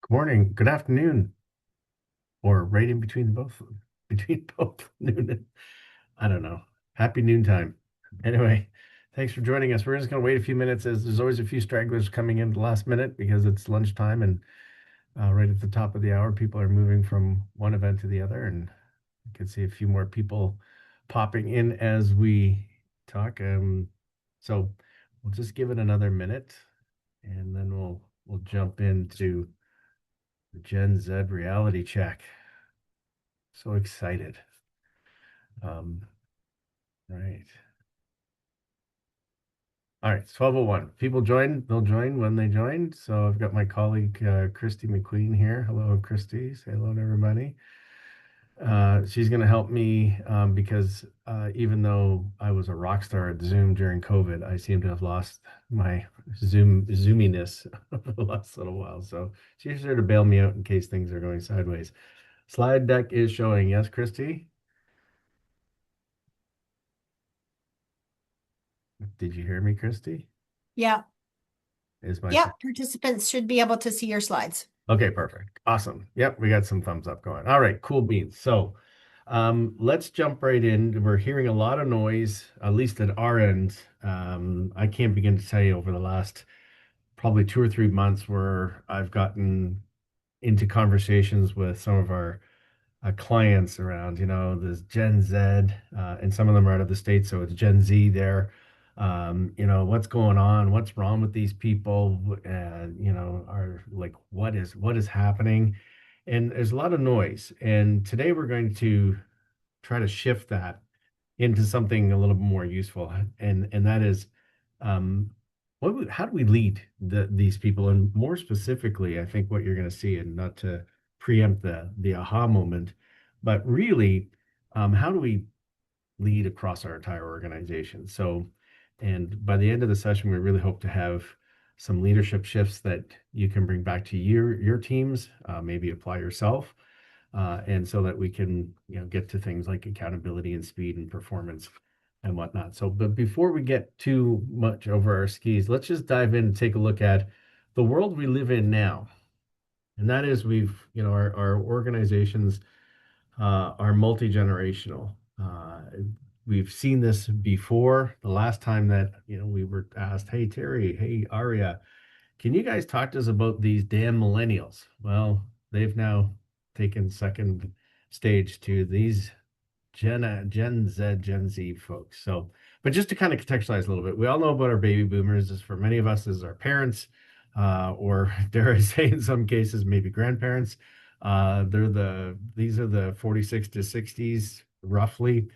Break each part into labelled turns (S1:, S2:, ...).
S1: Good morning, good afternoon, or right in between both, between both noon and, I don't know. Happy noontime. Anyway, thanks for joining us. We're just going to wait a few minutes as there's always a few stragglers coming in at the last minute because it's lunchtime and right at the top of the hour, people are moving from one event to the other. And I can see a few more people popping in as we talk. So we'll just give it another minute and then we'll jump into the Gen Z reality check. So excited. Um, right. All right, it's 12:01. People join, they'll join when they join. So I've got my colleague Christy McQueen here. Hello, Christy. Say hello to everybody. She's going to help me because even though I was a rock star at Zoom during COVID, I seem to have lost my zoominess over the last little while. So she's here to bail me out in case things are going sideways. Slide deck is showing. Yes, Christy? Did you hear me, Christy?
S2: Yeah.
S1: Is my
S2: Yep. Participants should be able to see your slides.
S1: Okay, perfect. Awesome. Yep, we got some thumbs up going. All right, cool beans. So let's jump right in. We're hearing a lot of noise, at least at our end. I can't begin to tell you over the last probably 2 or 3 months where I've gotten into conversations with some of our clients around, this Gen Z, and some of them are out of the States, so it's Gen Z there. What's going on? What's wrong with these people? And, are like, what is happening? And there's a lot of noise. And today we're going to try to shift that into something a little bit more useful. And that is, um, how do we lead these people? And more specifically, I think what you're going to see, and not to preempt the aha moment, but really, how do we lead across our entire organization? So, and by the end of the session, we really hope to have some leadership shifts that you can bring back to your teams, maybe apply yourself, and so that we can get to things like accountability and speed and performance and whatnot. So, but before we get too much over our skis, let's just dive in and take a look at the world we live in now. And that is our organizations are multi-generational. We've seen this before. The last time that we were asked, "Hey Terry, hey Aria, can you guys talk to us about these damn millennials?" Well, they've now taken second stage to these Gen Z, Gen Z folks. So, but just to kind of contextualize a little bit, we all know about our baby boomers. As for many of us, as our parents, or dare I say, in some cases, maybe grandparents. These are the 46 to 60s, roughly.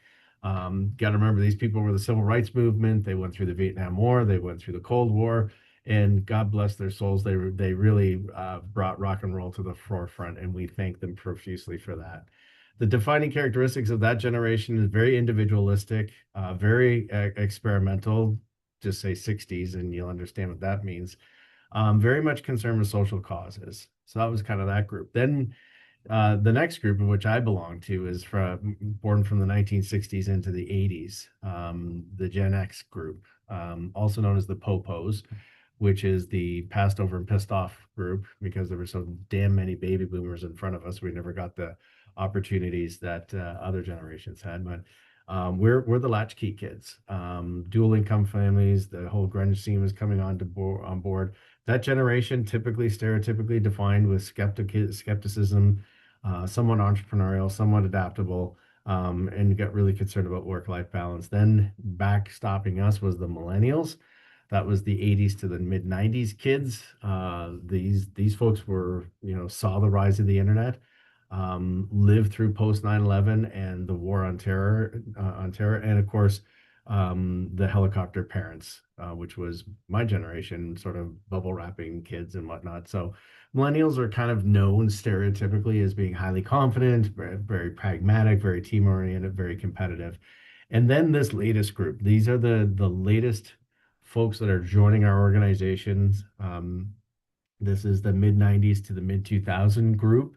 S1: Got to remember, these people were the civil rights movement. They went through the Vietnam War. They went through the Cold War, and God bless their souls. They really brought rock and roll to the forefront, and we thank them profusely for that. The defining characteristics of that generation is very individualistic, very experimental. Just say 60s, and you'll understand what that means. Very much concerned with social causes. So that was kind of that group. Then the next group, of which I belong to, is born from the 1960s into the 80s, the Gen X group, also known as the Popos, which is the passed over and pissed off group because there were so damn many baby boomers in front of us. We never got the opportunities that other generations had. But we're the latchkey kids, dual income families. The whole grunge scene was coming on board. That generation, typically stereotypically defined with skepticism, somewhat entrepreneurial, somewhat adaptable, and got really concerned about work-life balance. Then backstopping us was the millennials. That was the 80s to the mid 90s kids. These folks were, saw the rise of the internet, lived through post 9/11 and the war on terror, and of course, the helicopter parents, which was my generation, sort of bubble wrapping kids and whatnot. So millennials are kind of known stereotypically as being highly confident, very, very pragmatic, very team oriented, very competitive. And then this latest group, these are the latest folks that are joining our organizations. This is the mid 90s to the mid 2000 group.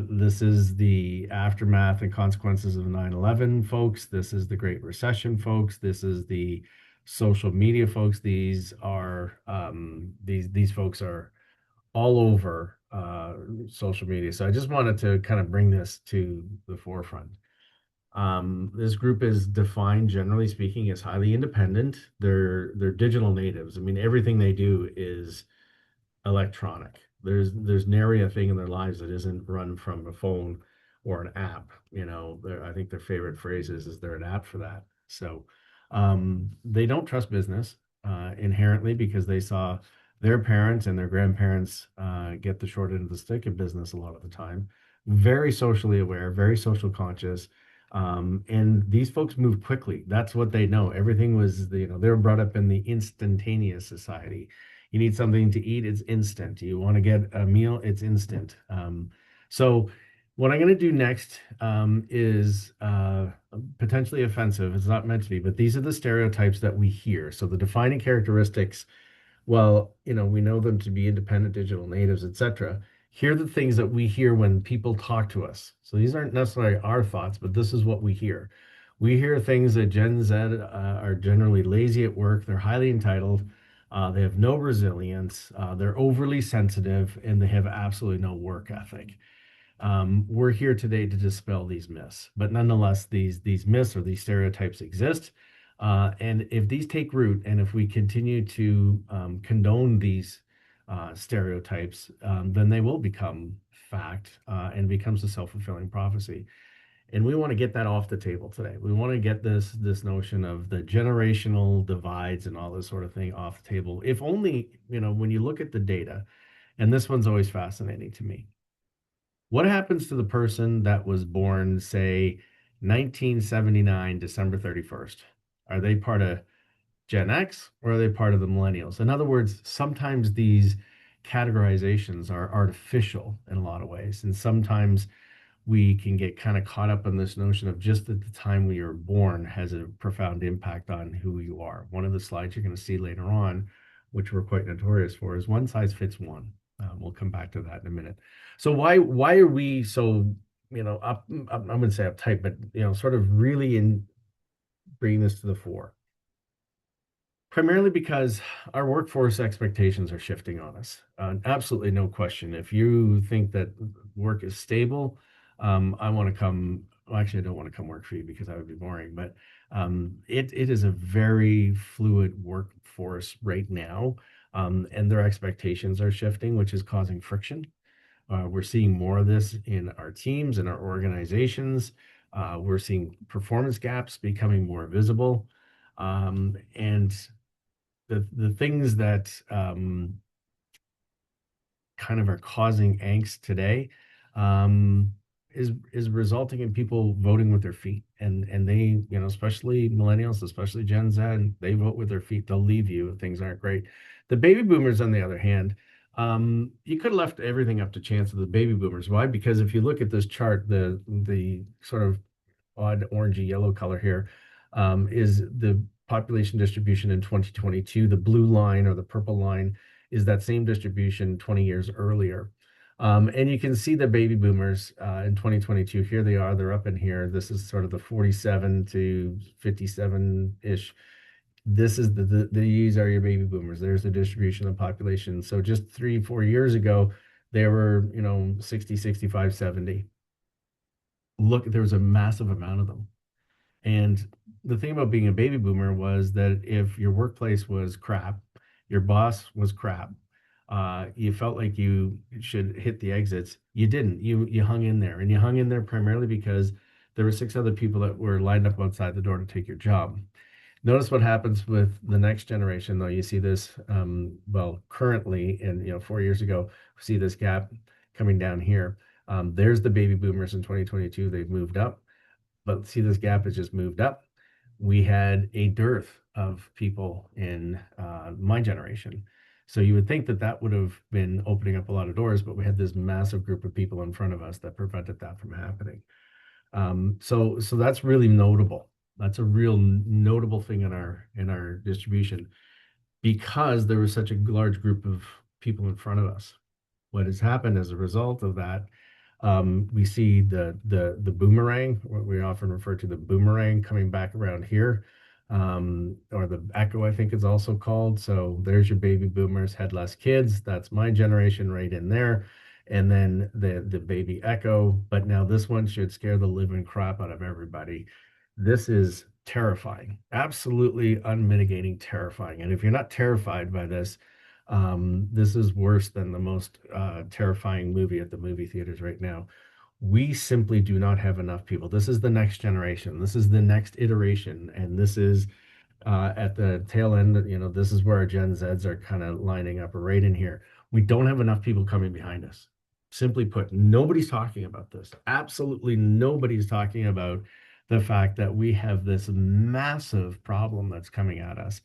S1: This is the aftermath and consequences of 9/11 folks. This is the Great Recession folks. This is the social media folks. These folks are all over social media. So I just wanted to kind of bring this to the forefront. This group is defined, generally speaking, as highly independent. They're digital natives. I mean, everything they do is electronic. There's nary a thing in their lives that isn't run from a phone or an app. I think their favorite phrase is they're an app for that. So they don't trust business inherently because they saw their parents and their grandparents get the short end of the stick in business a lot of the time. Very socially aware, very social conscious. And these folks move quickly. That's what they know. Everything was, they were brought up in the instantaneous society. You need something to eat, it's instant. You want to get a meal, it's instant. So what I'm going to do next is potentially offensive. It's not meant to be, but these are the stereotypes that we hear. So the defining characteristics, well, we know them to be independent digital natives, etc. Here are the things that we hear when people talk to us. So these aren't necessarily our thoughts, but this is what we hear. We hear things that Gen Z are generally lazy at work, they're highly entitled, they have no resilience, they're overly sensitive, and they have absolutely no work ethic. We're here today to dispel these myths, but nonetheless, these myths or these stereotypes exist. And if these take root, and if we continue to condone these stereotypes, then they will become fact and becomes a self-fulfilling prophecy. And we want to get that off the table today. We want to get this notion of the generational divides and all this sort of thing off the table. If only, when you look at the data, and this one's always fascinating to me. What happens to the person that was born, say, 1979, December 31st? Are they part of Gen X or are they part of the millennials? In other words, sometimes these categorizations are artificial in a lot of ways. And sometimes we can get kind of caught up in this notion of just at the time when you're born has a profound impact on who you are. One of the slides you're going to see later on, which we're quite notorious for, is one size fits one. We'll come back to that in a minute. So why are we so I'm going to say uptight, but sort of really in bringing this to the fore? Primarily because our workforce expectations are shifting on us. Absolutely no question. If you think that work is stable, I want to come. Well, actually, I don't want to come work for you because that would be boring. But it is a very fluid workforce right now, and their expectations are shifting, which is causing friction. We're seeing more of this in our teams and our organizations. We're seeing performance gaps becoming more visible, and the things that kind of are causing angst today is resulting in people voting with their feet, and they, especially millennials, especially Gen Z, they vote with their feet. They'll leave you if things aren't great. The baby boomers, on the other hand, you could have left everything up to chance of the baby boomers. Why? Because if you look at this chart, the sort of odd orangey yellow color here is the population distribution in 2022. The blue line or the purple line is that same distribution 20 years earlier. And you can see the baby boomers in 2022. Here they are. They're up in here. This is sort of the 47 to 57-ish. This is these are your baby boomers. There's the distribution of the population. So just 3-4 years ago, they were, 60, 65, 70. Look, there was a massive amount of them. And the thing about being a baby boomer was that if your workplace was crap, your boss was crap, you felt like you should hit the exits. You didn't. You hung in there, and you hung in there primarily because there were 6 other people that were lined up outside the door to take your job. Notice what happens with the next generation, though. You see this, currently, and 4 years ago, we see this gap coming down here. There's the baby boomers in 2022. They've moved up, but see, this gap has just moved up. We had a dearth of people in my generation. So you would think that that would have been opening up a lot of doors, but we had this massive group of people in front of us that prevented that from happening. So that's really notable. That's a real notable thing in our distribution because there was such a large group of people in front of us. What has happened as a result of that, we see the boomerang, what we often refer to the boomerang, coming back around here. or the Echo, I think it's also called. So there's your baby boomers had less kids. That's my generation right in there. And then the baby Echo. But now this one should scare the living crap out of everybody. This is terrifying, absolutely unmitigating terrifying. And if you're not terrified by this, this is worse than the most terrifying movie at the movie theaters right now. We simply do not have enough people. This is the next generation. This is the next iteration. And this is at the tail end, this is where our Gen Zs are kind of lining up right in here. We don't have enough people coming behind us. Simply put, nobody's talking about this. Absolutely nobody's talking about the fact that we have this massive problem that's coming at us.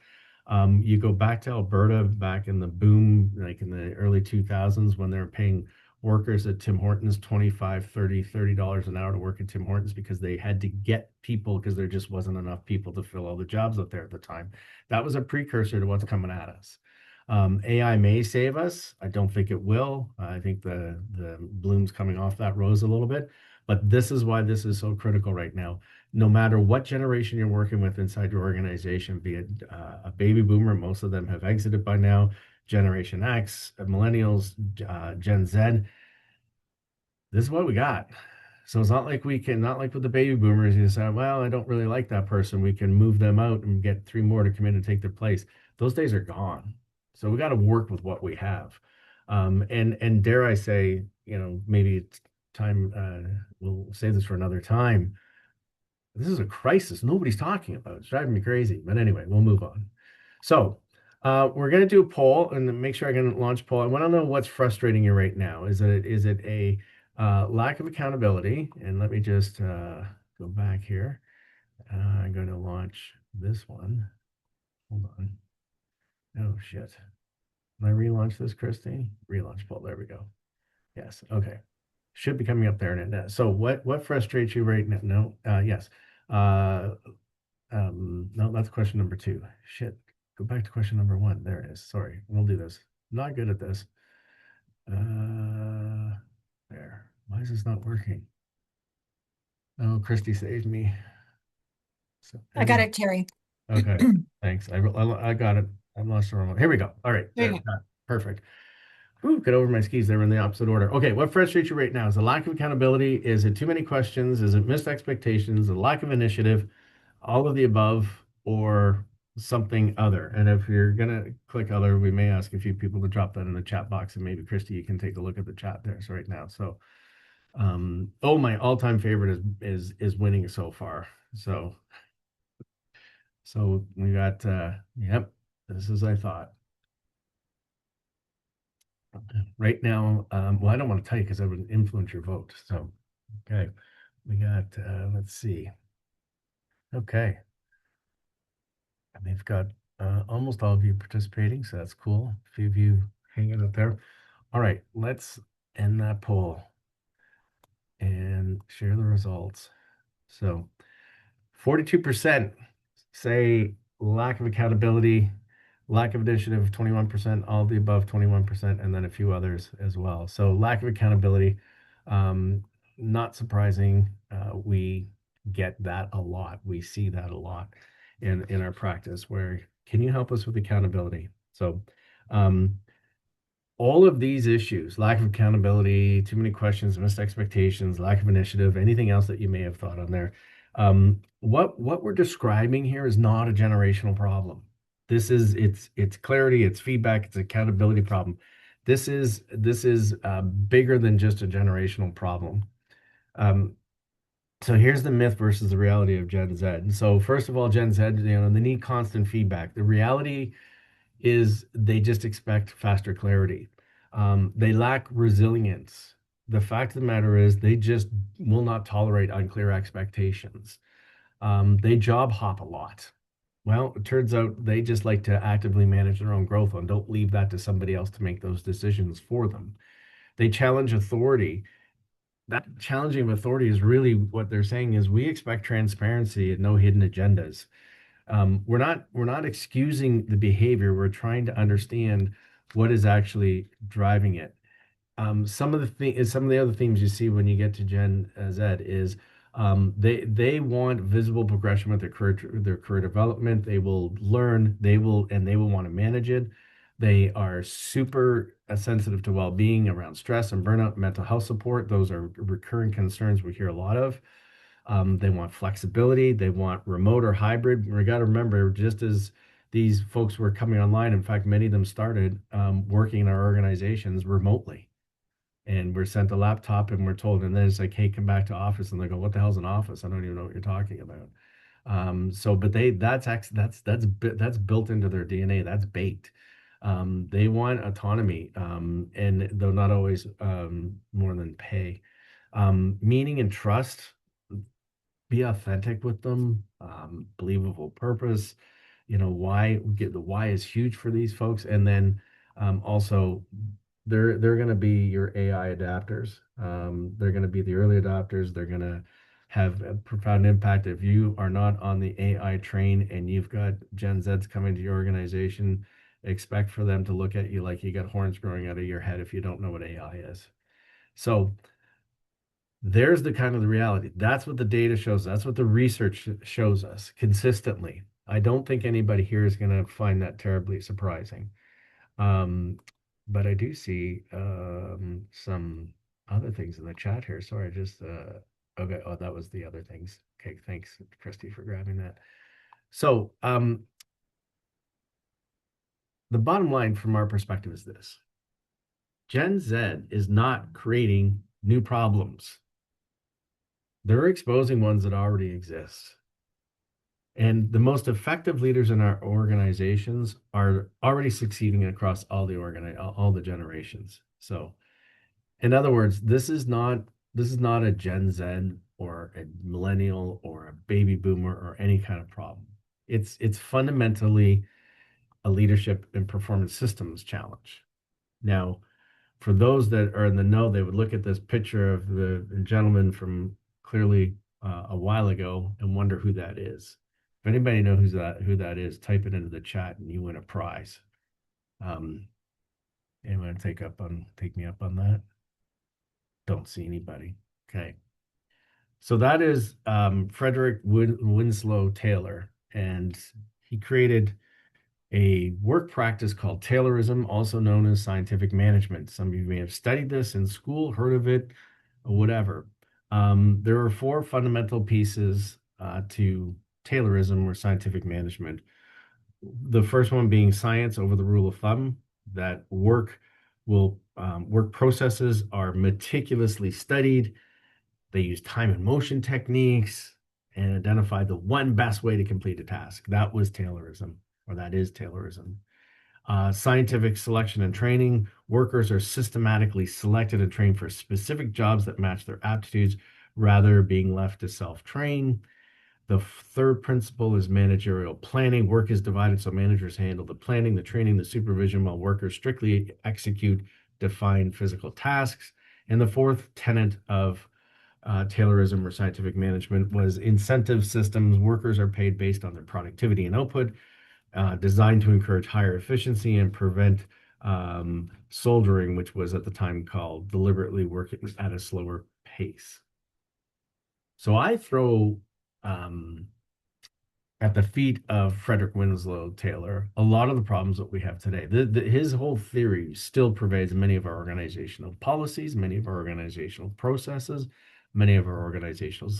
S1: You go back to Alberta back in the boom, like in the early 2000s when they were paying workers at Tim Hortons 25, 30, $30 an hour to work at Tim Hortons because they had to get people because there just wasn't enough people to fill all the jobs out there at the time. That was a precursor to what's coming at us. AI may save us. I don't think it will. I think the bloom's coming off that rose a little bit, but this is why this is so critical right now. No matter what generation you're working with inside your organization, be it a baby boomer, most of them have exited by now, Generation X, millennials, Gen Z. This is what we got. So it's not like not like with the baby boomers, you say, well, I don't really like that person. We can move them out and get three more to come in and take their place. Those days are gone. So we got to work with what we have. And dare I say, maybe it's time, we'll save this for another time. This is a crisis nobody's talking about. It's driving me crazy. But anyway, we'll move on. So we're going to do a poll and make sure I can launch a poll. I want to know what's frustrating you right now. Is it a lack of accountability? And let me just go back here. I'm going to launch this one. Hold on. Oh, shit. Can I relaunch this, Christy? Relaunch poll. There we go. Yes. Okay. Should be coming up there. So what frustrates you right now? No. Yes. No, that's question number 2. Shit. Go back to question number 1. There it is. Sorry. We'll do this. Not good at this. There. Why is this not working? Oh, Christy saved me. So,
S2: I got it, Terry.
S1: Okay. Thanks. I got it. I lost the wrong one. Here we go. All right.
S2: There you
S1: go. Perfect. Ooh, get over my skis. They were in the opposite order. Okay, what frustrates you right now? Is the lack of accountability? Is it too many questions? Is it missed expectations? A lack of initiative? All of the above, or something other? And if you're gonna click other, we may ask a few people to drop that in the chat box, and maybe Christy, you can take a look at the chat there. So right now, so my all-time favorite is winning so far. So we got yep, this is I thought. Right now, well, I don't want to tell you because I would influence your vote. So, okay, we got, let's see. Okay. And they've got almost all of you participating, so that's cool. A few of you hanging out there. All right, let's end that poll and share the results. So 42% say lack of accountability, lack of initiative, 21%, all the above, 21%, and then a few others as well. So lack of accountability, not surprising. We get that a lot. We see that a lot in our practice where, can you help us with accountability? So all of these issues, lack of accountability, too many questions, missed expectations, lack of initiative, anything else that you may have thought on there, what we're describing here is not a generational problem. This is it's clarity, it's feedback, it's accountability problem. This is bigger than just a generational problem. So here's the myth versus the reality of Gen Z. And so first of all, Gen Z, they need constant feedback. The reality is they just expect faster clarity. They lack resilience. The fact of the matter is they just will not tolerate unclear expectations. They job hop a lot. Well, it turns out they just like to actively manage their own growth and don't leave that to somebody else to make those decisions for them. They challenge authority. That challenging of authority is really what they're saying is we expect transparency and no hidden agendas. We're not excusing the behavior. We're trying to understand what is actually driving it. Some of the other themes you see when you get to Gen Z is They want visible progression with their career development. They will learn, and they will want to manage it. They are super sensitive to well-being around stress and burnout, mental health support. Those are recurring concerns we hear a lot of. They want flexibility. They want remote or hybrid. We got to remember, just as these folks were coming online, in fact, many of them started working in our organizations remotely. And we're sent a laptop and we're told, and then it's like, hey, come back to office. And they go, what the hell's an office? I don't even know what you're talking about. But that's built into their DNA. That's baked. They want autonomy, and though not always more than pay. Meaning and trust, be authentic with them, believable purpose. Why get the why is huge for these folks. And then also they're going to be your AI adapters. They're going to be the early adopters. They're going to have a profound impact. If you are not on the AI train and you've got Gen Zs coming to your organization, expect for them to look at you like you got horns growing out of your head if you don't know what AI is. So there's the kind of the reality. That's what the data shows. That's what the research shows us consistently. I don't think anybody here is going to find that terribly surprising. But I do see some other things in the chat here. Sorry, just okay. Oh, that was the other things. Okay, thanks, Christy, for grabbing that. So the bottom line from our perspective is this: Gen Z is not creating new problems. They're exposing ones that already exist. And the most effective leaders in our organizations are already succeeding across all the generations. So, in other words, this is not a Gen Z or a millennial or a baby boomer or any kind of problem. It's fundamentally a leadership and performance systems challenge. Now, for those that are in the know, they would look at this picture of the gentleman from clearly a while ago and wonder who that is. If anybody knows who that is, type it into the chat and you win a prize. Anyone take me up on that? Don't see anybody. Okay. So that is Frederick Winslow Taylor, and he created a work practice called Taylorism, also known as scientific management. Some of you may have studied this in school, heard of it, or whatever. There are four fundamental pieces to Taylorism or scientific management. The first one being science over the rule of thumb, that work processes are meticulously studied. They use time and motion techniques and identify the one best way to complete a task. That was Taylorism, or that is Taylorism. Scientific selection and training. Workers are systematically selected and trained for specific jobs that match their aptitudes, rather being left to self-train. The third principle is managerial planning. Work is divided so managers handle the planning, the training, the supervision, while workers strictly execute defined physical tasks. And the fourth tenet of Taylorism or scientific management was incentive systems. Workers are paid based on their productivity and output, designed to encourage higher efficiency and prevent soldering, which was at the time called deliberately working at a slower pace. So I throw at the feet of Frederick Winslow Taylor a lot of the problems that we have today. His whole theory still pervades many of our organizational policies, many of our organizational processes, many of our organizational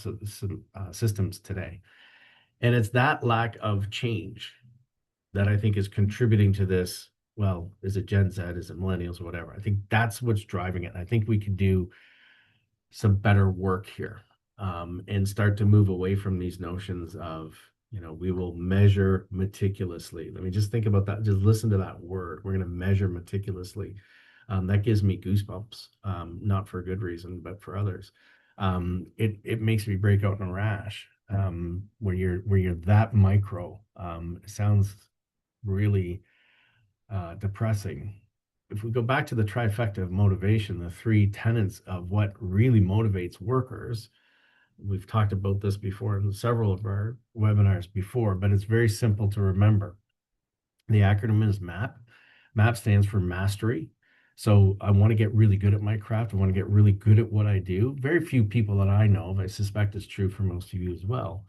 S1: systems today. And it's that lack of change that I think is contributing to this. Well, is it Gen Z? Is it millennials or whatever? I think that's what's driving it. I think we could do some better work here, and start to move away from these notions of, we will measure meticulously. Let me just think about that. Just listen to that word. We're going to measure meticulously. That gives me goosebumps, not for a good reason, but for others. It makes me break out in a rash when you're that micro. It sounds really depressing. If we go back to the trifecta of motivation, the three tenets of what really motivates workers, we've talked about this before in several of our webinars before, but it's very simple to remember. The acronym is MAP. MAP stands for mastery, So I want to get really good at my craft. I want to get really good at what I do. Very few people that I know of, I suspect it's true for most of you as well.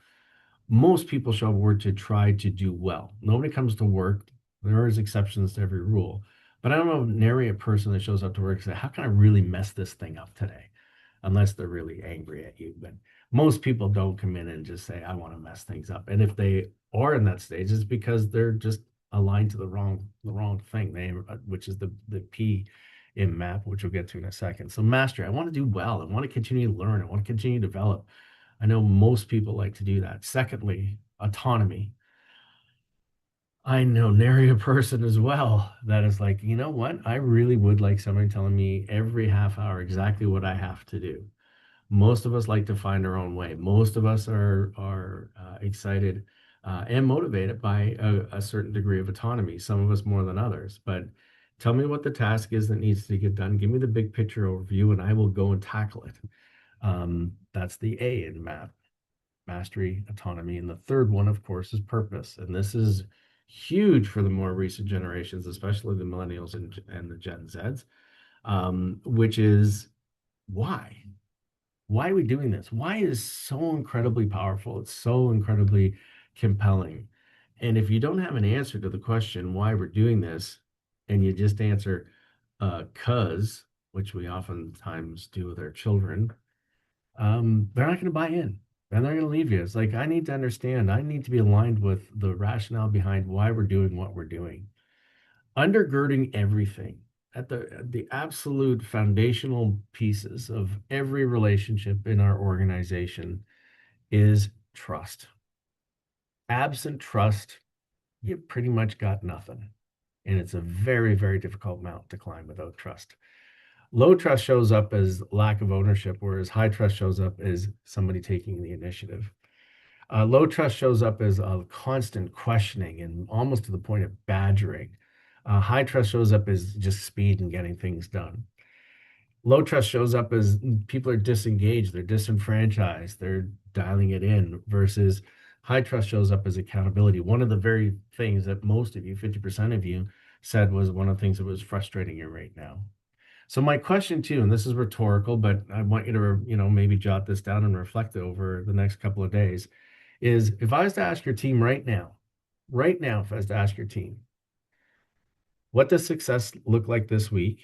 S1: Most people show up at work to try to do well. Nobody comes to work. There is exceptions to every rule. But I don't know nary a person that shows up to work and say, how can I really mess this thing up today? Unless they're really angry at you. But most people don't come in and just say, I want to mess things up. And if they are in that stage, it's because they're just aligned to the wrong thing, which is the P in MAP, which we'll get to in a second. So mastery, I want to do well. I want to continue to learn. I want to continue to develop. I know most people like to do that. Secondly, autonomy. I know nary a person as well that is like, you know what? I really would like somebody telling me every half hour exactly what I have to do. Most of us like to find our own way. Most of us are excited and motivated by a certain degree of autonomy. Some of us more than others. But tell me what the task is that needs to get done. Give me the big picture overview, and I will go and tackle it. That's the A in MAP, mastery, autonomy. And the third one, of course, is purpose. And this is huge for the more recent generations, especially the millennials and the Gen Zs, which is why? Why are we doing this? Why is so incredibly powerful? It's so incredibly compelling. And if you don't have an answer to the question why we're doing this, and you just answer cause, which we oftentimes do with our children, they're not going to buy in, and they're going to leave you. It's like, I need to understand, I need to be aligned with the rationale behind why we're doing what we're doing. Undergirding everything at the absolute foundational pieces of every relationship in our organization is trust. Absent trust, you pretty much got nothing. And it's a very, very difficult mountain to climb without trust. Low trust shows up as lack of ownership, whereas high trust shows up as somebody taking the initiative. Low trust shows up as a constant questioning and almost to the point of badgering. High trust shows up as just speed and getting things done. Low trust shows up as people are disengaged, they're disenfranchised, they're dialing it in, versus high trust shows up as accountability. One of the very things that most of you, 50% of you, said was one of the things that was frustrating you right now. So my question to you, and this is rhetorical, but I want you to, maybe jot this down and reflect it over the next couple of days, is if I was to ask your team right now, if I was to ask your team, what does success look like this week?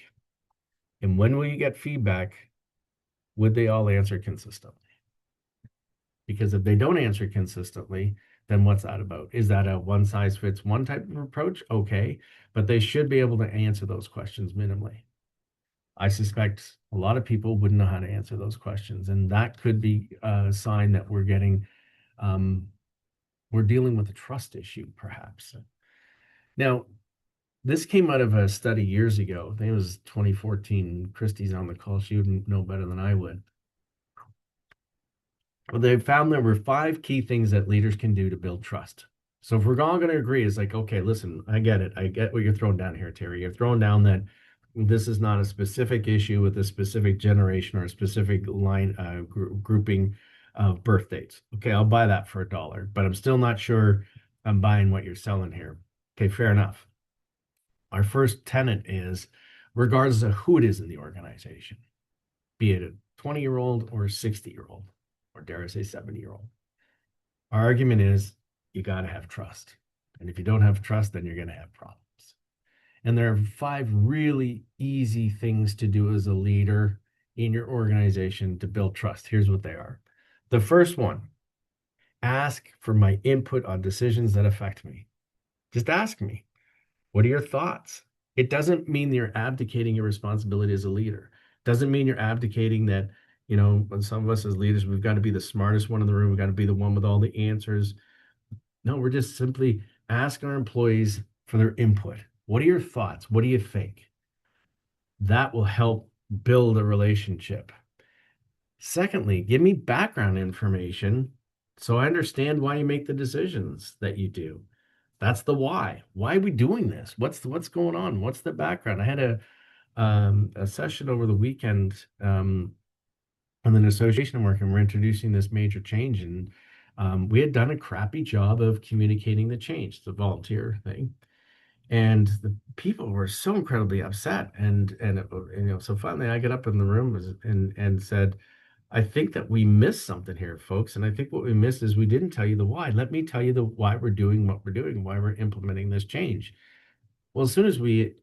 S1: And when will you get feedback? Would they all answer consistently? Because if they don't answer consistently, then what's that about? Is that a one size fits one type of approach? Okay, but they should be able to answer those questions minimally. I suspect a lot of people wouldn't know how to answer those questions. And that could be a sign that we're dealing with a trust issue, perhaps. Now, this came out of a study years ago. I think it was 2014. Christy's on the call. She would know better than I would. Well, they found there were 5 key things that leaders can do to build trust. So if we're all going to agree, it's like, okay, listen, I get it. I get what you're throwing down here, Terry. You're throwing down that this is not a specific issue with a specific generation or a specific line grouping of birth dates. Okay, I'll buy that for $1, but I'm still not sure I'm buying what you're selling here. Okay, fair enough. Our first tenet is, regardless of who it is in the organization, be it a 20-year-old or a 60-year-old, or dare I say 70-year-old, our argument is you got to have trust. And if you don't have trust, then you're going to have problems. And there are 5 really easy things to do as a leader in your organization to build trust. Here's what they are. The first one, ask for my input on decisions that affect me. Just ask me, what are your thoughts? It doesn't mean you're abdicating your responsibility as a leader. It doesn't mean you're abdicating that, some of us as leaders, we've got to be the smartest one in the room. We've got to be the one with all the answers. No, we're just simply asking our employees for their input. What are your thoughts? What do you think? That will help build a relationship. Secondly, give me background information so I understand why you make the decisions that you do. That's the why. Why are we doing this? What's going on? What's the background? I had a session over the weekend on an association I'm working. We're introducing this major change, and we had done a crappy job of communicating the change. It's a volunteer thing. And the people were so incredibly upset. So finally I got up in the room and said, I think that we missed something here, folks. And I think what we missed is we didn't tell you the why. Let me tell you the why we're doing what we're doing, why we're implementing this change. Well, as soon as we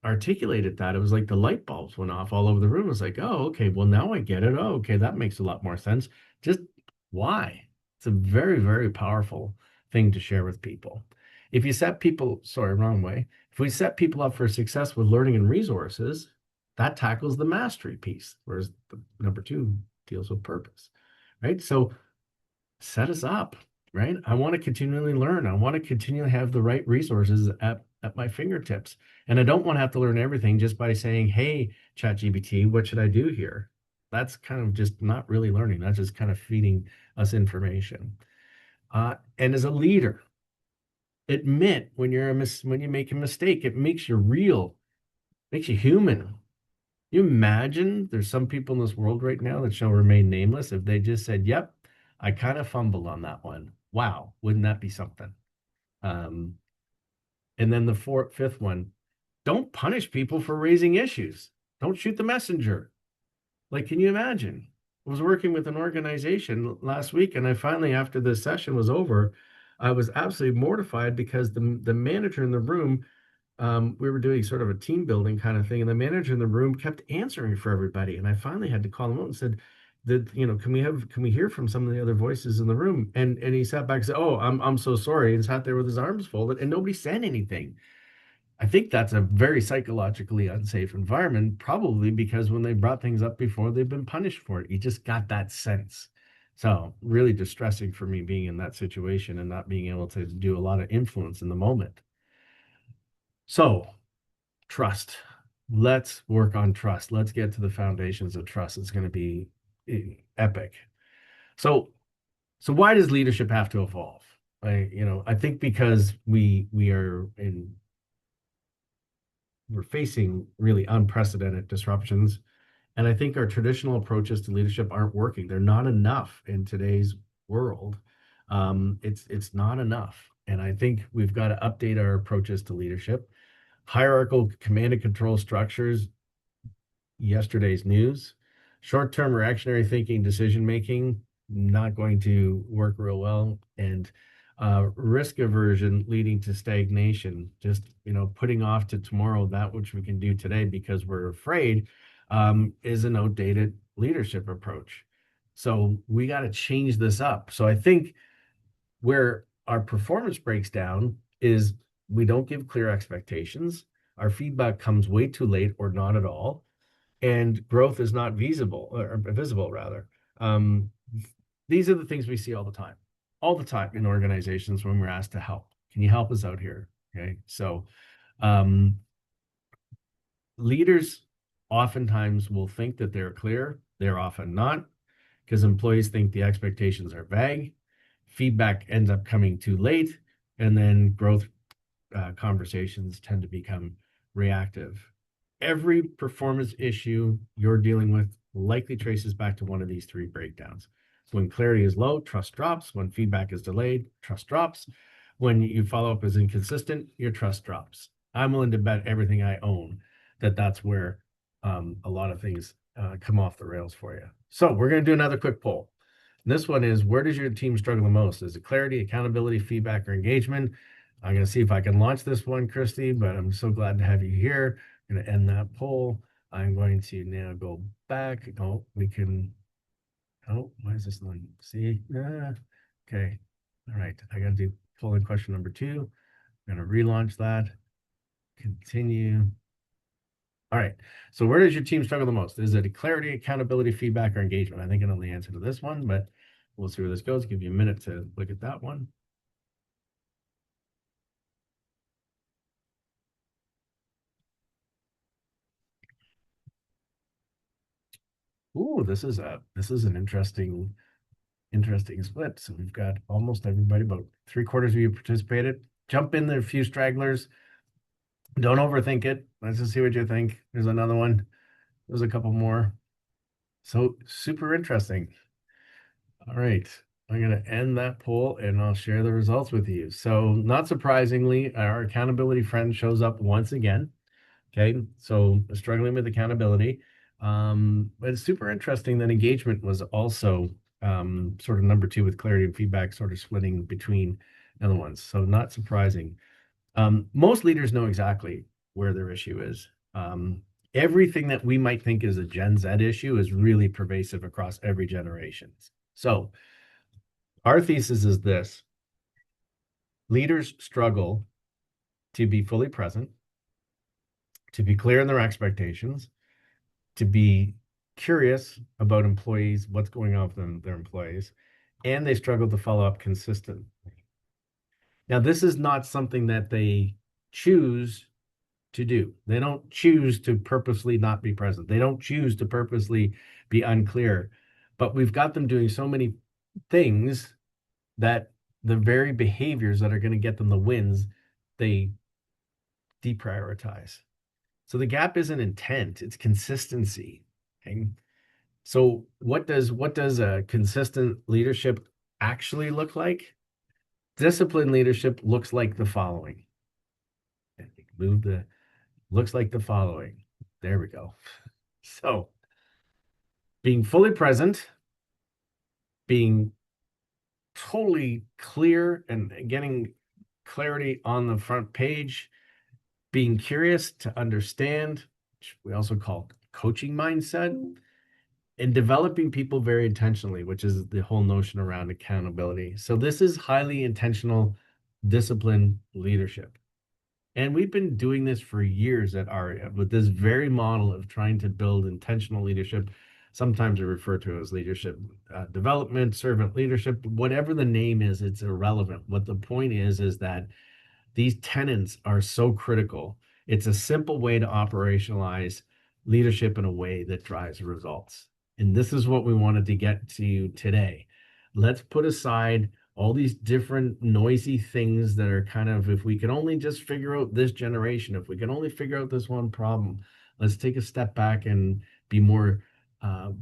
S1: articulated that, it was like the light bulbs went off all over the room. It was like, oh, okay, well, now I get it. Oh, okay, that makes a lot more sense. Just why? It's a very, very powerful thing to share with people. If you set people, sorry, wrong way. If we set people up for success with learning and resources, that tackles the mastery piece, whereas the number two deals with purpose, right? So set us up, right? I want to continually learn. I want to continually have the right resources at my fingertips. And I don't want to have to learn everything just by saying, hey, ChatGPT, what should I do here? That's kind of just not really learning. That's just kind of feeding us information. And as a leader, admit when when you make a mistake. It makes you real, makes you human. You imagine there's some people in this world right now that shall remain nameless if they just said, yep, I kind of fumbled on that one. Wow, wouldn't that be something? Um, and then the fifth one, don't punish people for raising issues. Don't shoot the messenger. Like, can you imagine? I was working with an organization last week, and I finally, after the session was over, I was absolutely mortified because the manager in the room, we were doing sort of a team building kind of thing, and the manager in the room kept answering for everybody. And I finally had to call him out and said, that, can we hear from some of the other voices in the room? And he sat back and said, oh, I'm so sorry, and sat there with his arms folded, and nobody said anything. I think that's a very psychologically unsafe environment, probably because when they brought things up before, they've been punished for it. You just got that sense. So really distressing for me being in that situation and not being able to do a lot of influence in the moment. So trust. Let's work on trust. Let's get to the foundations of trust. It's going to be epic. So, so why does leadership have to evolve? I think because we're facing really unprecedented disruptions. And I think our traditional approaches to leadership aren't working. They're not enough in today's world. It's not enough. And I think we've got to update our approaches to leadership. Hierarchical command and control structures, yesterday's news. Short-term reactionary thinking, decision making, not going to work real well. And risk aversion leading to stagnation, just putting off to tomorrow that which we can do today because we're afraid, is an outdated leadership approach. So we got to change this up. So I think where our performance breaks down is we don't give clear expectations. Our feedback comes way too late or not at all, and growth is not visible or visible rather. Um, these are the things we see all the time in organizations when we're asked to help. Can you help us out here? Okay. So um, leaders oftentimes will think that they're clear. They're often not, because employees think the expectations are vague. Feedback ends up coming too late, and then growth conversations tend to become reactive. Every performance issue you're dealing with likely traces back to one of these three breakdowns. So when clarity is low, trust drops. When feedback is delayed, trust drops. When you follow up is inconsistent, your trust drops. I'm willing to bet everything I own that that's where a lot of things come off the rails for you. So we're going to do another quick poll. And this one is, where does your team struggle the most? Is it clarity, accountability, feedback, or engagement? I'm going to see if I can launch this one, Christy, but I'm so glad to have you here. I'm going to end that poll. I'm going to now go back. Oh, we can. Oh, why is this one? See? Okay. All right. I got to do polling question number 2. I'm going to relaunch that. Continue. All right. So where does your team struggle the most? Is it clarity, accountability, feedback, or engagement? I think I know the answer to this one, but we'll see where this goes. Give you a minute to look at that one. Ooh, this is an interesting split. So we've got almost everybody, about 3/4 of you participated. Jump in there, a few stragglers. Don't overthink it. Let's just see what you think. There's another one. There's a couple more. So super interesting. All right. I'm going to end that poll and I'll share the results with you. So, not surprisingly, our accountability friend shows up once again. Okay, so struggling with accountability. But it's super interesting that engagement was also sort of number two, with clarity and feedback sort of splitting between the other ones. So, not surprising. Most leaders know exactly where their issue is. Everything that we might think is a Gen Z issue is really pervasive across every generation. So, our thesis is this: leaders struggle to be fully present, to be clear in their expectations, to be curious about employees, what's going on with them, their employees, and they struggle to follow up consistently. Now, this is not something that they choose to do. They don't choose to purposely not be present. They don't choose to purposely be unclear. But we've got them doing so many things that the very behaviors that are going to get them the wins, they deprioritize. So the gap isn't intent, it's consistency. Okay? So what does a consistent leadership actually look like? Disciplined leadership looks like the following. Move the looks like the following. There we go. So being fully present, being totally clear and getting clarity on the front page, being curious to understand, which we also call coaching mindset, and developing people very intentionally, which is the whole notion around accountability. So this is highly intentional, disciplined leadership. And we've been doing this for years at ARIA with this very model of trying to build intentional leadership. Sometimes we refer to it as leadership development, servant leadership, whatever the name is, it's irrelevant. What the point is that these tenets are so critical. It's a simple way to operationalize leadership in a way that drives results. And this is what we wanted to get to today. Let's put aside all these different noisy things that are kind of, if we can only just figure out this generation, if we can only figure out this one problem, let's take a step back and be more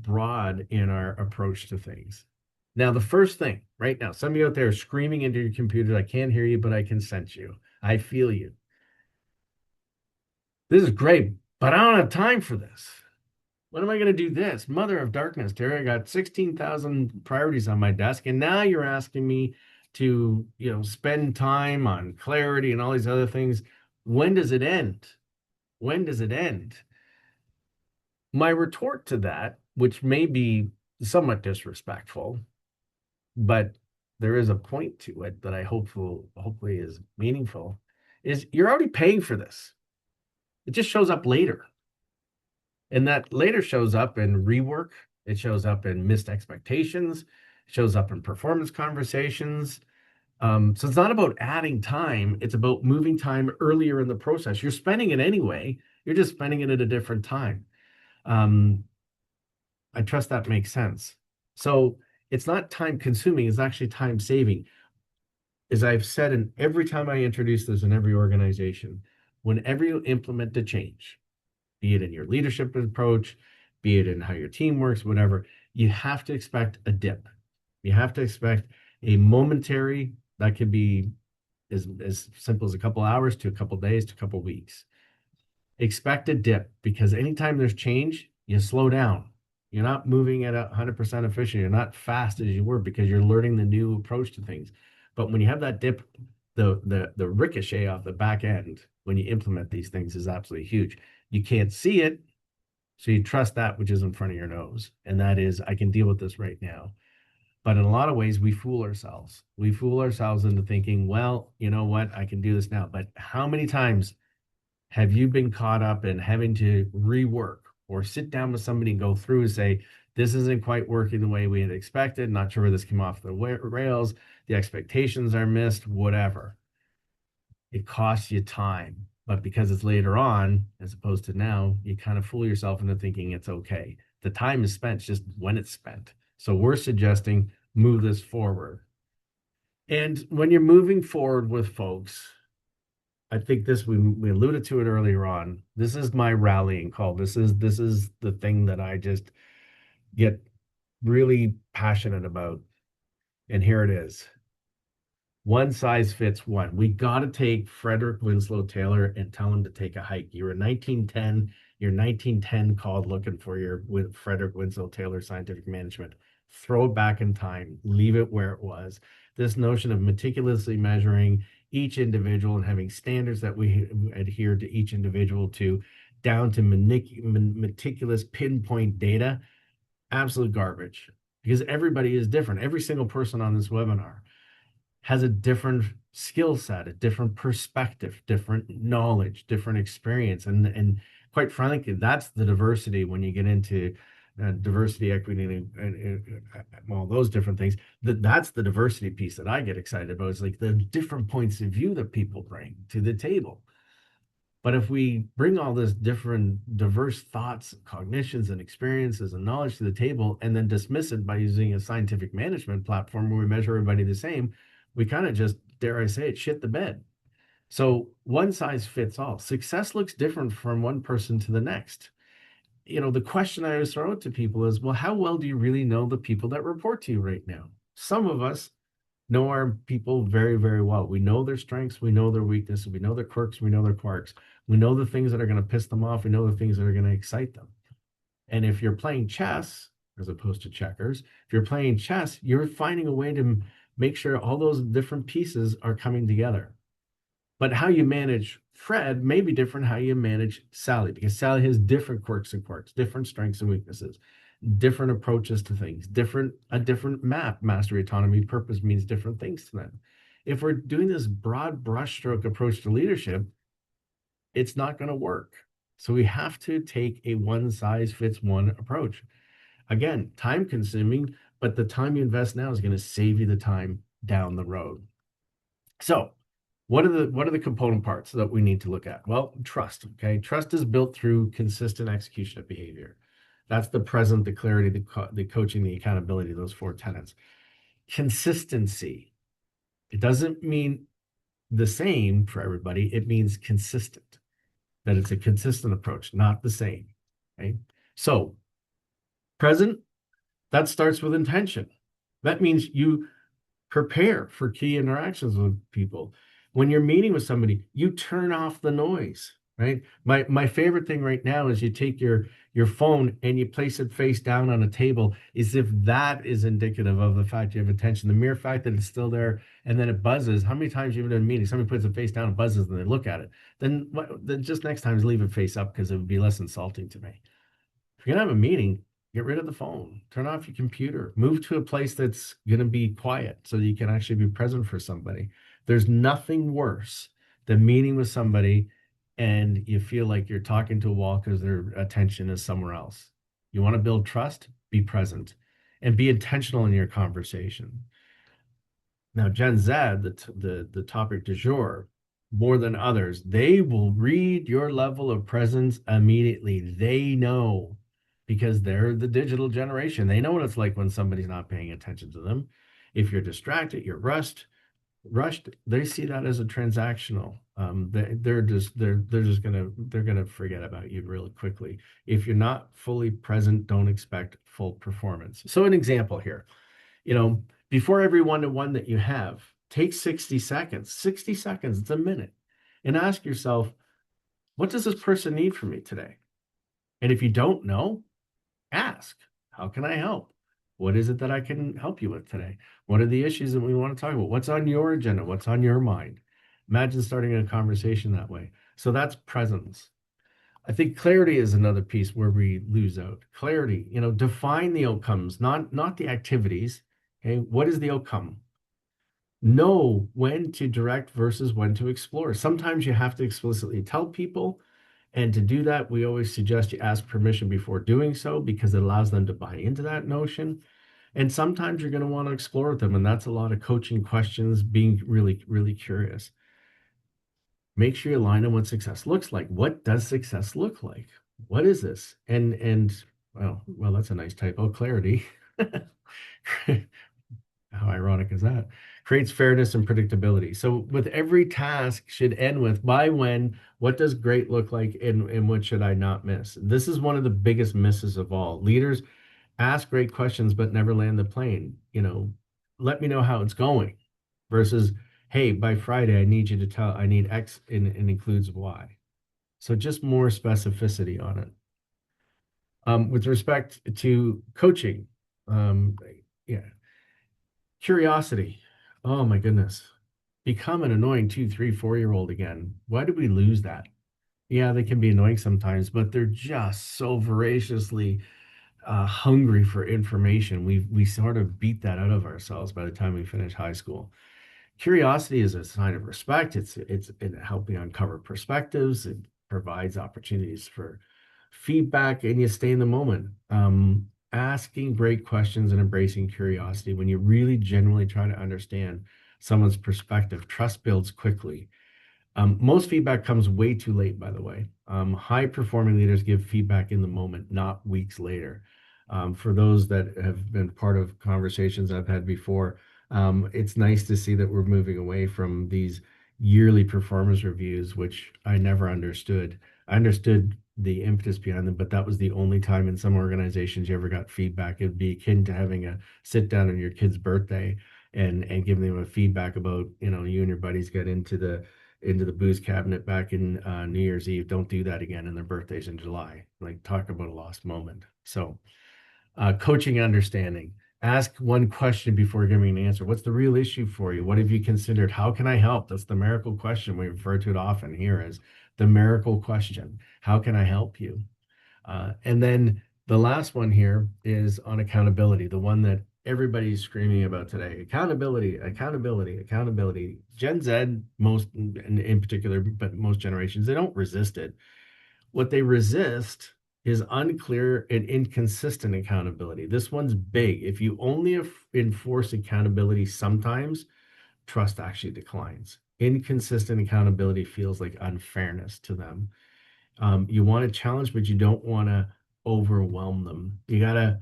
S1: broad in our approach to things. Now, the first thing right now, some of you out there are screaming into your computers, I can't hear you, but I can sense you. I feel you. This is great, but I don't have time for this. When am I going to do this? Mother of darkness, Terry, I got 16,000 priorities on my desk, and now you're asking me to, spend time on clarity and all these other things. When does it end? When does it end? My retort to that, which may be somewhat disrespectful, but there is a point to it that I hopefully is meaningful, is you're already paying for this. It just shows up later. And that later shows up in rework. It shows up in missed expectations. It shows up in performance conversations. So it's not about adding time. It's about moving time earlier in the process. You're spending it anyway. You're just spending it at a different time. I trust that makes sense. So it's not time consuming. It's actually time saving. As I've said, in every time I introduce this in every organization, whenever you implement a change, be it in your leadership approach, be it in how your team works, whatever, you have to expect a dip. You have to expect a momentary, that could be as simple as a couple hours to a couple days to a couple weeks. Expect a dip, because anytime there's change, you slow down. You're not moving at 100% efficient. You're not fast as you were because you're learning the new approach to things. But when you have that dip, the ricochet off the back end when you implement these things is absolutely huge. You can't see it, so you trust that which is in front of your nose. And that is, I can deal with this right now. But in a lot of ways, we fool ourselves. We fool ourselves into thinking, well, you know what, I can do this now. But how many times have you been caught up in having to rework or sit down with somebody and go through and say, this isn't quite working the way we had expected, not sure where this came off the rails, the expectations are missed, whatever. It costs you time, but because it's later on, as opposed to now, you kind of fool yourself into thinking it's okay. The time is spent, just when it's spent. So we're suggesting move this forward. And when you're moving forward with folks, I think we alluded to it earlier on. This is my rallying call. This is the thing that I just get really passionate about. And here it is. One size fits one. We got to take Frederick Winslow Taylor and tell him to take a hike. You were 1910, your 1910 called looking for your Frederick Winslow Taylor scientific management. Throw it back in time, leave it where it was. This notion of meticulously measuring each individual and having standards that we adhere to each individual to, down to meticulous pinpoint data, absolute garbage, because everybody is different. Every single person on this webinar has a different skill set, a different perspective, different knowledge, different experience. And quite frankly, that's the diversity when you get into diversity, equity, and all those different things. That's the diversity piece that I get excited about. It's like the different points of view that people bring to the table. But if we bring all this different diverse thoughts, cognitions, and experiences and knowledge to the table and then dismiss it by using a scientific management platform where we measure everybody the same, we kind of just, dare I say it, shit the bed. So one size fits all. Success looks different from one person to the next. The question I always throw out to people is, well, how well do you really know the people that report to you right now? Some of us know our people very, very well. We know their strengths, we know their weaknesses, we know their quirks, we know their quarks. We know the things that are going to piss them off, we know the things that are going to excite them. And if you're playing chess, as opposed to checkers, if you're playing chess, you're finding a way to make sure all those different pieces are coming together. But how you manage Fred may be different how you manage Sally, because Sally has different quirks and quirks, different strengths and weaknesses, different approaches to things, a different map. Mastery, autonomy, purpose means different things to them. If we're doing this broad brushstroke approach to leadership, it's not going to work. So we have to take a one size fits one approach. Again, time consuming, but the time you invest now is going to save you the time down the road. So what are the component parts that we need to look at? Well, trust. Okay. Trust is built through consistent execution of behavior. That's the present, the clarity, the coaching, the accountability, those four tenets. Consistency. It doesn't mean the same for everybody. It means consistent, that it's a consistent approach, not the same. Okay. So present, that starts with intention. That means you prepare for key interactions with people. When you're meeting with somebody, you turn off the noise, right? My favorite thing right now is you take your phone and you place it face down on a table, as if that is indicative of the fact you have attention. The mere fact that it's still there and then it buzzes. How many times you've been in a meeting, somebody puts it face down and buzzes and they look at it. Then just next time leave it face up, because it would be less insulting to me. If you're gonna have a meeting, get rid of the phone, turn off your computer, move to a place that's going to be quiet so that you can actually be present for somebody. There's nothing worse than meeting with somebody and you feel like you're talking to a wall because their attention is somewhere else. You want to build trust, be present and be intentional in your conversation. Now, Gen Z, the topic du jour, more than others, they will read your level of presence immediately. They know, because they're the digital generation. They know what it's like when somebody's not paying attention to them. If you're distracted, you're rushed. They see that as a transactional. They're gonna forget about you really quickly. If you're not fully present, don't expect full performance. So an example here, before every one-to-one that you have, take 60 seconds. 60 seconds, it's a minute, and ask yourself, what does this person need from me today? And if you don't know, ask, how can I help? What is it that I can help you with today? What are the issues that we want to talk about? What's on your agenda? What's on your mind? Imagine starting a conversation that way. So that's presence. I think clarity is another piece where we lose out. Clarity, define the outcomes, not the activities. Okay, what is the outcome? Know when to direct versus when to explore. Sometimes you have to explicitly tell people. And to do that, we always suggest you ask permission before doing so, because it allows them to buy into that notion. And sometimes you're going to want to explore with them. And that's a lot of coaching questions, being really, really curious. Make sure you align on what success looks like. What does success look like? What is this? And well, that's a nice typo, clarity. How ironic is that? Creates fairness and predictability. So with every task should end with by when, what does great look like, and what should I not miss? This is one of the biggest misses of all. Leaders ask great questions but never land the plane. let me know how it's going versus, hey, by Friday, I need X and includes Y. So just more specificity on it. With respect to coaching, um, yeah, curiosity. Oh my goodness. Become an annoying 2, 3, 4-year-old again. Why did we lose that? Yeah, they can be annoying sometimes, but they're just so voraciously hungry for information. We sort of beat that out of ourselves by the time we finish high school. Curiosity is a sign of respect. It's helping uncover perspectives. It provides opportunities for feedback, and you stay in the moment. Asking great questions and embracing curiosity when you really genuinely try to understand someone's perspective, trust builds quickly. Most feedback comes way too late, by the way. High performing leaders give feedback in the moment, not weeks later. For those that have been part of conversations I've had before, it's nice to see that we're moving away from these yearly performance reviews, which I never understood. I understood the impetus behind them, but that was the only time in some organizations you ever got feedback. It'd be akin to having a sit down on your kid's birthday and giving them a feedback about, you and your buddies got into the booze cabinet back in New Year's Eve. Don't do that again. And their birthday's in July. Like, talk about a lost moment. So, coaching understanding. Ask one question before giving an answer. What's the real issue for you? What have you considered? How can I help? That's the miracle question. We refer to it often here as the miracle question. How can I help you? And then the last one here is on accountability, the one that everybody's screaming about today. Accountability, accountability, accountability. Gen Z, most in particular, but most generations, they don't resist it. What they resist is unclear and inconsistent accountability. This one's big. If you only enforce accountability sometimes, trust actually declines. Inconsistent accountability feels like unfairness to them. You want to challenge, but you don't want to overwhelm them. You got to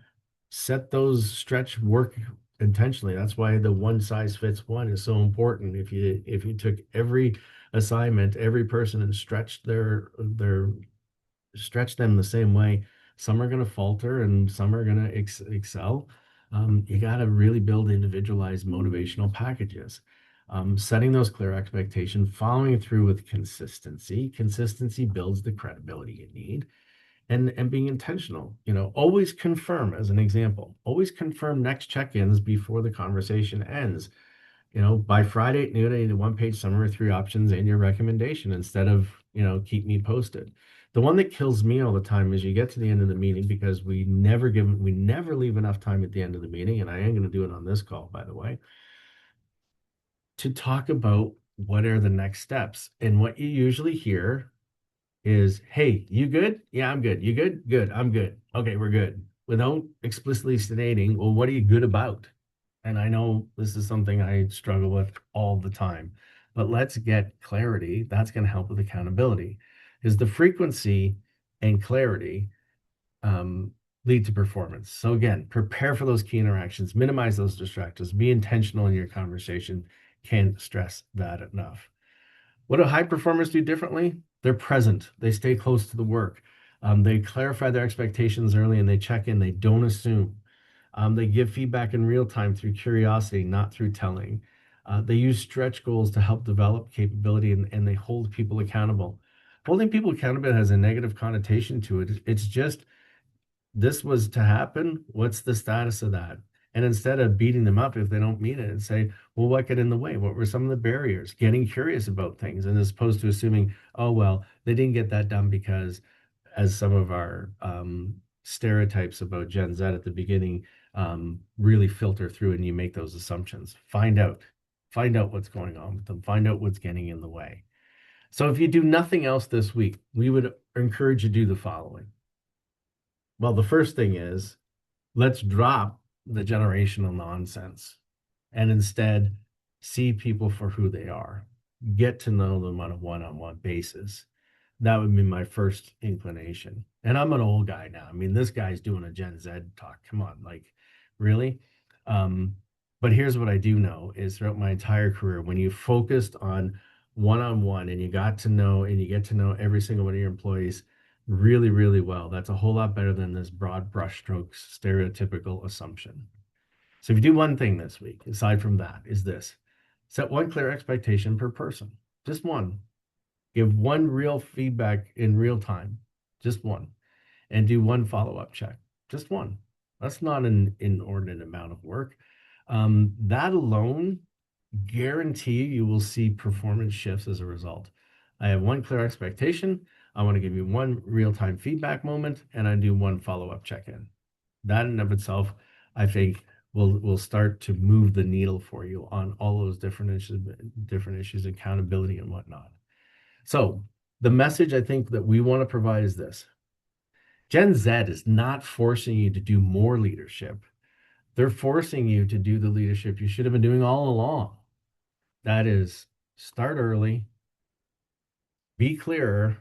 S1: set those stretch work intentionally. That's why the one size fits one is so important. If you took every assignment, every person and stretch them the same way, some are going to falter and some are going to excel. You got to really build individualized motivational packages. Setting those clear expectations, following through with consistency. Consistency builds the credibility you need, and being intentional. Always confirm, as an example. Always confirm next check-ins before the conversation ends. By Friday at noon, I need a one-page summary, 3 options, and your recommendation instead of, keep me posted. The one that kills me all the time is you get to the end of the meeting because we never leave enough time at the end of the meeting, and I am going to do it on this call, by the way, to talk about what are the next steps. And what you usually hear is, hey, you good? Yeah, I'm good. You good? Good. I'm good. Okay, we're good. Without explicitly stating, well, what are you good about? And I know this is something I struggle with all the time, but let's get clarity. That's going to help with accountability. Is the frequency and clarity um, lead to performance? So again, prepare for those key interactions, minimize those distractions, be intentional in your conversation. Can't stress that enough. What do high performers do differently? They're present. They stay close to the work. They clarify their expectations early and they check in. They don't assume. They give feedback in real time through curiosity, not through telling. They use stretch goals to help develop capability, and they hold people accountable. Holding people accountable has a negative connotation to it. It's just, this was to happen. What's the status of that? And instead of beating them up if they don't meet it, and say, well, what got in the way? What were some of the barriers? Getting curious about things, and as opposed to assuming, oh, well, they didn't get that done because, as some of our stereotypes about Gen Z at the beginning really filter through, and you make those assumptions. Find out what's going on with them. Find out what's getting in the way. So if you do nothing else this week, we would encourage you to do the following. Well, the first thing is, let's drop the generational nonsense and instead see people for who they are. Get to know them on a one-on-one basis. That would be my first inclination. And I'm an old guy now. I mean, this guy's doing a Gen Z talk. Come on, like, really? But here's what I do know is, throughout my entire career, when you focused on one-on-one and you got to know and you get to know every single one of your employees really, really well, that's a whole lot better than this broad brushstrokes stereotypical assumption. So if you do one thing this week, aside from that, is this: set one clear expectation per person, just one. Give one real feedback in real time, just one, and do one follow-up check, just one. That's not an inordinate amount of work. That alone guarantee you will see performance shifts as a result. I have one clear expectation. I want to give you one real-time feedback moment, and I do one follow-up check-in. That in of itself, I think will start to move the needle for you on all those different issues, accountability and whatnot. So the message I think that we want to provide is this: Gen Z is not forcing you to do more leadership. They're forcing you to do the leadership you should have been doing all along. That is, start early, be clearer,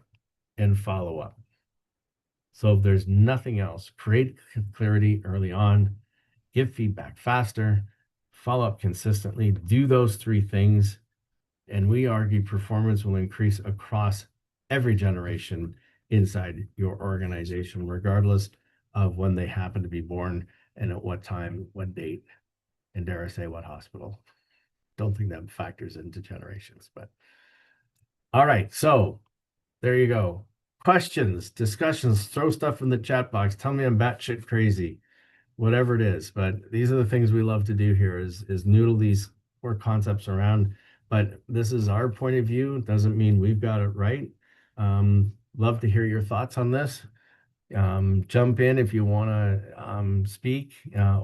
S1: and follow up. So if there's nothing else, create clarity early on, give feedback faster, follow up consistently, do those three things, and we argue performance will increase across every generation inside your organization, regardless of when they happen to be born and at what time, what date, and dare I say, what hospital. Don't think that factors into generations, but all right. So there you go. Questions, discussions, throw stuff in the chat box. Tell me I'm batshit crazy, whatever it is. But these are the things we love to do here is noodle these core concepts around. But this is our point of view. It doesn't mean we've got it right. Love to hear your thoughts on this. Jump in if you want to speak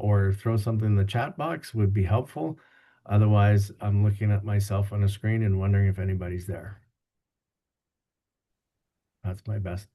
S1: or throw something in the chat box would be helpful. Otherwise, I'm looking at myself on a screen and wondering if anybody's there. That's my best.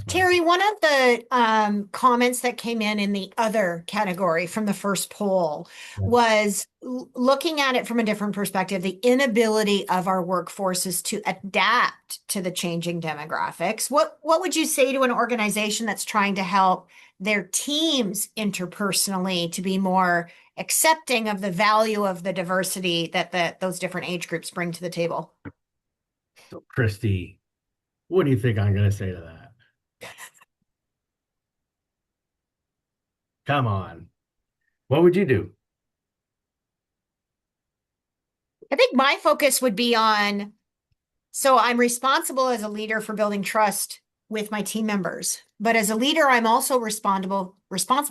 S2: Terry, one of the comments that came in the other category from the first poll was looking at it from a different perspective, the inability of our workforces to adapt to the changing demographics. What would you say to an organization that's trying to help their teams interpersonally to be more accepting of the value of the diversity that those different age groups bring to the table?
S1: So, Christy, what do you think I'm going to say to that? Come on. What would you do?
S2: I think my focus would be on, so I'm responsible as a leader for building trust with my team members. But as a leader, I'm also responsible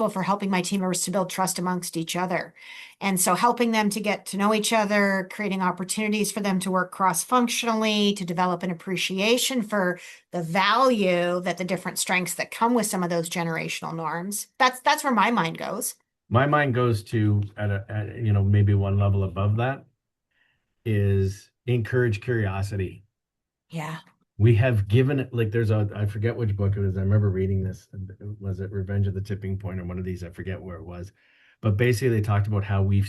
S2: for helping my team members to build trust amongst each other. And so helping them to get to know each other, creating opportunities for them to work cross-functionally, to develop an appreciation for the value that the different strengths that come with some of those generational norms. That's where my mind goes.
S1: My mind goes to maybe one level above that is encourage curiosity.
S2: Yeah.
S1: We have given it, like I forget which book it was. I remember reading this. Was it Revenge of the Tipping Point or one of these? I forget where it was. But basically they talked about how we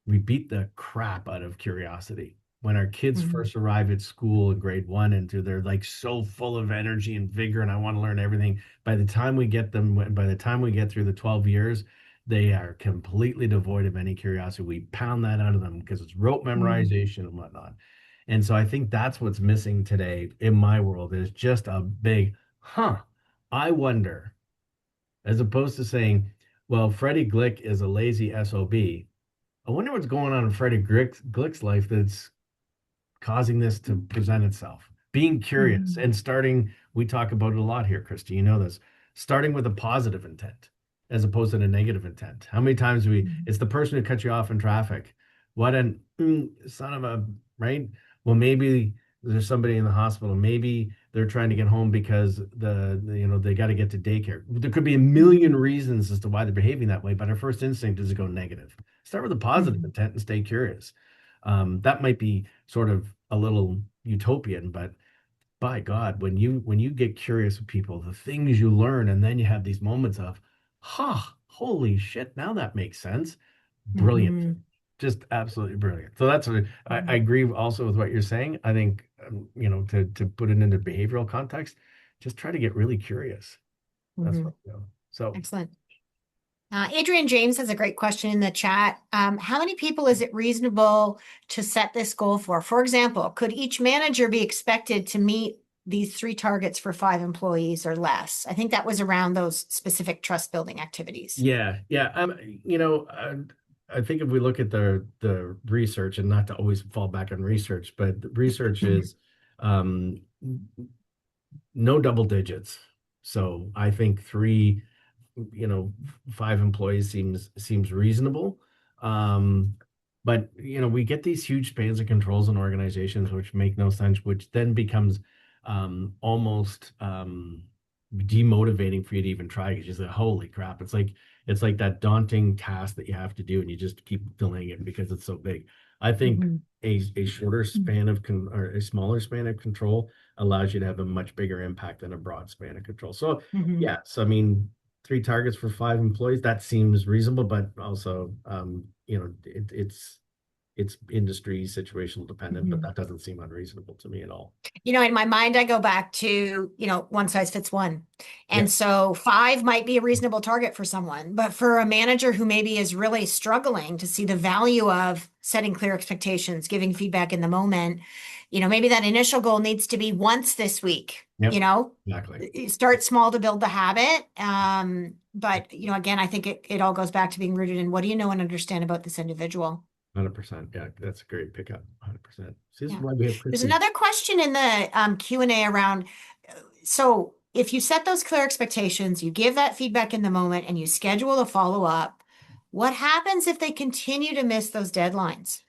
S1: beat the crap out of curiosity. When our kids first arrive at school in grade 1 and 2, they're like so full of energy and vigor and I want to learn everything. By the time we get through the 12 years, they are completely devoid of any curiosity. We pound that out of them because it's rote memorization and whatnot. And so I think that's what's missing today in my world is just a big, I wonder, as opposed to saying, well, Freddie Glick is a lazy SOB. I wonder what's going on in Freddie Glick's life that's causing this to present itself. Being curious and starting, we talk about it a lot here, Christy, you know this, starting with a positive intent as opposed to a negative intent. How many times it's the person who cut you off in traffic. What an son of a, right? Well, maybe there's somebody in the hospital. Maybe they're trying to get home because they got to get to daycare. There could be a million reasons as to why they're behaving that way, but our first instinct is to go negative. Start with a positive intent and stay curious. That might be sort of a little utopian, but by God, when you get curious with people, the things you learn, and then you have these moments of, holy shit, now that makes sense. Brilliant. Just absolutely brilliant. So that's what I agree also with what you're saying. I think, to put it into behavioral context, just try to get really curious. That's what, so.
S2: Excellent. Adrian James has a great question in the chat. How many people is it reasonable to set this goal for? For example, could each manager be expected to meet these 3 targets for 5 employees or less. I think that was around those specific trust building activities.
S1: Yeah, yeah. I think if we look at the research, and not to always fall back on research, but the research is um, no double digits. So I think three, 5 employees seems reasonable. Um, but we get these huge spans of controls in organizations which make no sense, which then becomes almost demotivating for you to even try because you say, holy crap, it's like that daunting task that you have to do and you just keep delaying it because it's so big. I think
S2: Mhm.
S1: a shorter span of or a smaller span of control allows you to have a much bigger impact than a broad span of control. So
S2: Mhm.
S1: yeah, so I mean, 3 targets for 5 employees, that seems reasonable, but also it's industry situational dependent, but
S2: Mhm.
S1: that doesn't seem unreasonable to me at all.
S2: In my mind, I go back to, one size fits one.
S1: Yeah,
S2: And so 5 might be a reasonable target for someone, but for a manager who maybe is really struggling to see the value of setting clear expectations, giving feedback in the moment, maybe that initial goal needs to be once this week,
S1: yep, exactly.
S2: start small to build the habit. But, again, I think it all goes back to being rooted in what do you know and understand about this individual?
S1: 100%. Yeah, that's a great pickup. 100%. See, this is
S2: Yeah.
S1: why we have
S2: There's
S1: Christy.
S2: another question in the Q&A around, so if you set those clear expectations, you give that feedback in the moment, and you schedule a follow-up, what happens if they continue to miss those deadlines?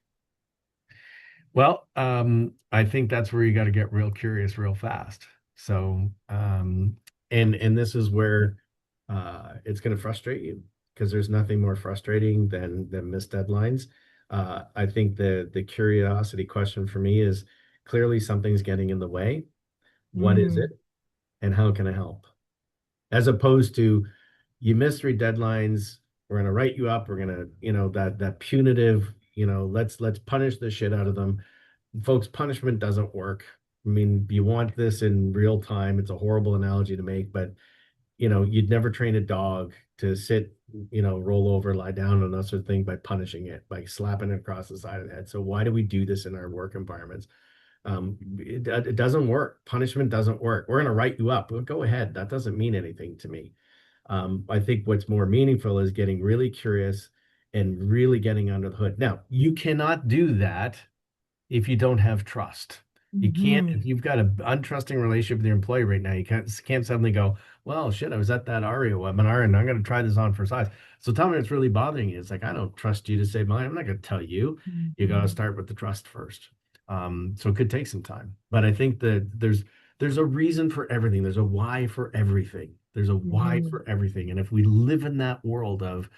S1: Well, I think that's where you got to get real curious real fast. So, and this is where it's going to frustrate you because there's nothing more frustrating than missed deadlines. I think the curiosity question for me is clearly something's getting in the way. What is it,
S2: Mm,
S1: and how can I help? As opposed to you missed 3 deadlines, we're going to write you up, we're going to, that punitive, let's punish the shit out of them. Folks, punishment doesn't work. I mean, you want this in real time. It's a horrible analogy to make, but you'd never train a dog to sit, roll over, lie down, and that sort of thing by punishing it, by slapping it across the side of the head. So why do we do this in our work environments? It doesn't work. Punishment doesn't work. We're going to write you up. Well, go ahead. That doesn't mean anything to me. I think what's more meaningful is getting really curious and really getting under the hood. Now, you cannot do that if you don't have trust. You can't, if
S2: mhm,
S1: you've got an untrusting relationship with your employee right now, you can't suddenly go, well, shit, I was at that ARIA webinar and I'm going to try this on for size. So tell me what's really bothering you. It's like, I don't trust you to save money. I'm not going to tell you. You got to
S2: mhm,
S1: start with the trust first. So it could take some time, but I think that there's a reason for everything. There's a why for everything. There's a why
S2: mhm,
S1: for everything. And if we live in that world of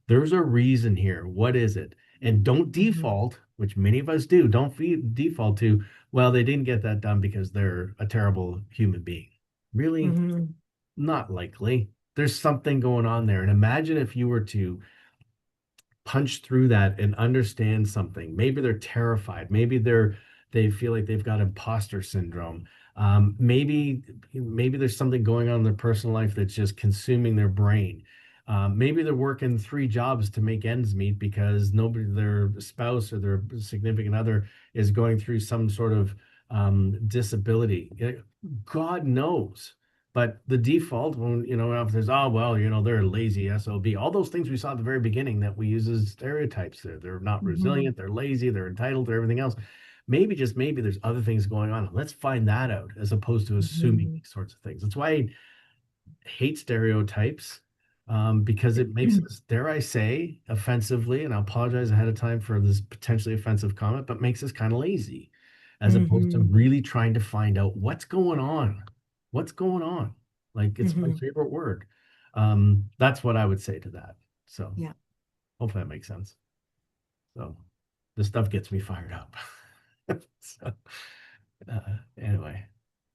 S1: there's a reason here. What is it? And don't
S2: mhm,
S1: default, which many of us do, don't default to, well, they didn't get that done because they're a terrible human being. Really?
S2: mhm,
S1: Not likely. There's something going on there. And imagine if you were to punch through that and understand something. Maybe they're terrified. Maybe they feel like they've got imposter syndrome. Maybe there's something going on in their personal life that's just consuming their brain. Maybe they're working 3 jobs to make ends meet because nobody, their spouse or their significant other, is going through some sort of disability. God knows. But the default, when if there's well, they're a lazy SOB, all those things we saw at the very beginning that we use as stereotypes. They're not
S2: mhm,
S1: resilient, they're lazy, they're entitled, they're everything else. Maybe just maybe there's other things going on. Let's find that out as opposed to assuming
S2: mhm,
S1: these sorts of things. That's why I hate stereotypes, because it makes
S2: mhm,
S1: us, dare I say, offensively, and I apologize ahead of time for this potentially offensive comment, but makes us kind of lazy as opposed to
S2: mhm,
S1: really trying to find out what's going on. What's going on? Like it's my
S2: mhm.
S1: favorite word. That's what I would say to that. So
S2: Yeah.
S1: hopefully that makes sense. So this stuff gets me fired up. So anyway,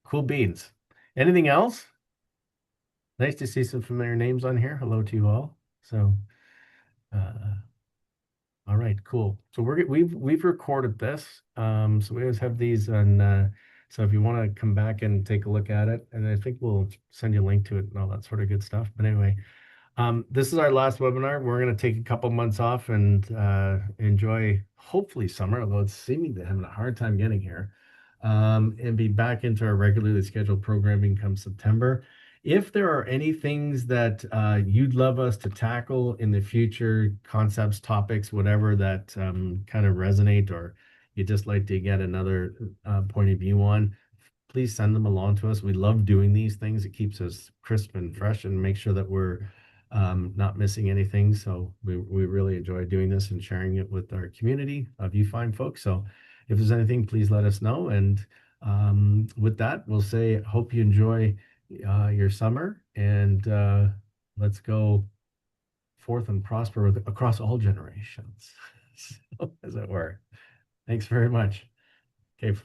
S1: cool beans. Anything else? Nice to see some familiar names on here. Hello to you all. So, uh, all right, cool. So we've recorded this. So we always have these on. So if you want to come back and take a look at it, and I think we'll send you a link to it and all that sort of good stuff. But anyway, this is our last webinar. We're going to take a couple months off and enjoy hopefully summer, although it's seeming to having a hard time getting here. and be back into our regularly scheduled programming come September. If there are any things that you'd love us to tackle in the future, concepts, topics, whatever that kind of resonate, or you'd just like to get another point of view on, please send them along to us. We love doing these things. It keeps us crisp and fresh and make sure that we're not missing anything. So we really enjoy doing this and sharing it with our community of you fine folks. So if there's anything, please let us know. And with that, we'll say, hope you enjoy your summer, and let's go forth and prosper across all generations, so, as it were. Thanks very much. Okay.